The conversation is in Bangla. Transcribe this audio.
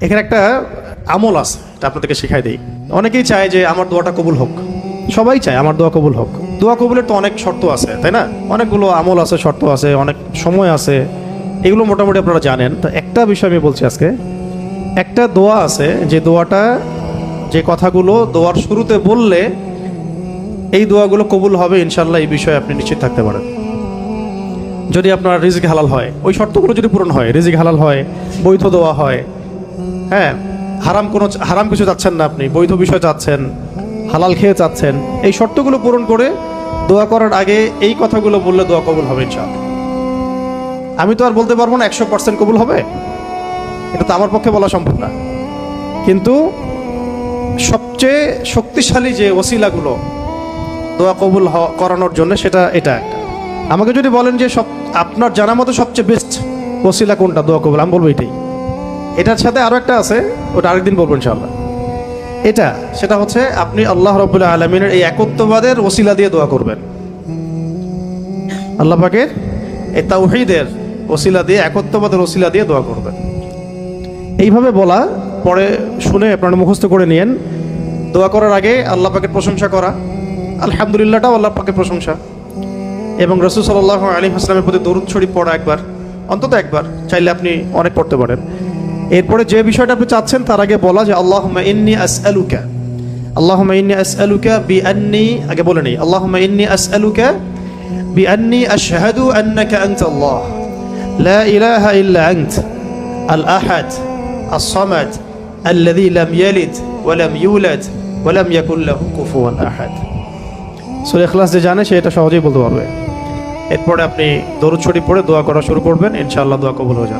এখানে একটা আমল আছে, এটা আপনাদেরকে শিখাই দিই। অনেকেই চায় যে আমার দোয়াটা কবুল হোক, সবাই চায় আমার দোয়া কবুল হোক। দোয়া কবুলের তো অনেক শর্ত আছে, তাই না? অনেকগুলো আমল আছে, শর্ত আছে, অনেক সময় আছে, এগুলো মোটামুটি আপনারা জানেন। তো একটা বিষয় আমি বলছি আজকে, একটা দোয়া আছে যে দোয়াটা, যে কথাগুলো দোয়ার শুরুতে বললে এই দোয়াগুলো কবুল হবে ইনশাল্লাহ, এই বিষয়ে আপনি নিশ্চিত থাকতে পারেন। যদি আপনার রিজিক হালাল হয়, ওই শর্তগুলো যদি পূরণ হয়, রিজিক হালাল হয়, বৈধ দোয়া হয়, হ্যাঁ, হারাম কিছু চাচ্ছেন না আপনি, বৈধ বিষয় চাচ্ছেন, হালাল খেয়ে চাচ্ছেন, এই শর্তগুলো পূরণ করে দোয়া করার আগে এই কথাগুলো বললে দোয়া কবুল হবে ইনশাআল্লাহ। আমি তো আর বলতে পারবো না 100% কবুল হবে, এটা তো আমার পক্ষে বলা সম্ভব না। কিন্তু সবচেয়ে শক্তিশালী যে ওসিলাগুলো দোয়া কবুল করানোর জন্য, সেটা এটা একটা। আমাকে যদি বলেন যে আপনার জানা মতো সবচেয়ে বেস্ট ওসিলা কোনটা দোয়া কবুল, আমি বলবো এটাই। এটার সাথে আরও একটা আছে, ওটা আরেকদিন বলবো ইনশাআল্লাহ। সেটা হচ্ছে আপনি আল্লাহ রাব্বুল আলামিনের এই একত্ববাদের ওসিলা দিয়ে দোয়া করবেন। আল্লাহ পাকের এই তাওহীদের ওসিলা দিয়ে, একত্ববাদের ওসিলা দিয়ে দোয়া করবেন। এইভাবে বলা, পরে শুনে আপনারা মুখস্থ করে নিয়েন। দোয়া করার আগে আল্লাহ পাকের প্রশংসা করা, আলহামদুলিল্লাহটাও আল্লাহ পাকের প্রশংসা, এবং রাসূল সাল্লাল্লাহু আলাইহি ওয়াসাল্লামের প্রতি দরুদ শরীফ পড়া একবার, অন্তত একবার, চাইলে আপনি অনেক পড়তে পারেন। এরপরে যে বিষয়টা আপনি চাচ্ছেন তার আগে বলা যে আল্লাহুম্মা ইন্নী আসআলুকা বিআন্নী, আগে বলে নেই, আল্লাহুম্মা ইন্নী আসআলুকা বিআন্নী আশহাদু আন্নাকা আনতাল্লাহ লা ইলাহা ইল্লা আনত আল আহাদ আস-সামাদ আল্লাযী লাম ইয়ালিদ ওয়া লাম ইউলাদ ওয়া লাম ইয়াকুল লাহু কুফুয়ান আহাদ। সূরা ইখলাস যে জানে সে এটা সহজেই বলতে পারবে। এরপরে আপনি দরুদ শরীফ পড়ে দোয়া করা শুরু করবেন, ইনশাআল্লাহ দোয়া কবুল হয়ে যাবে।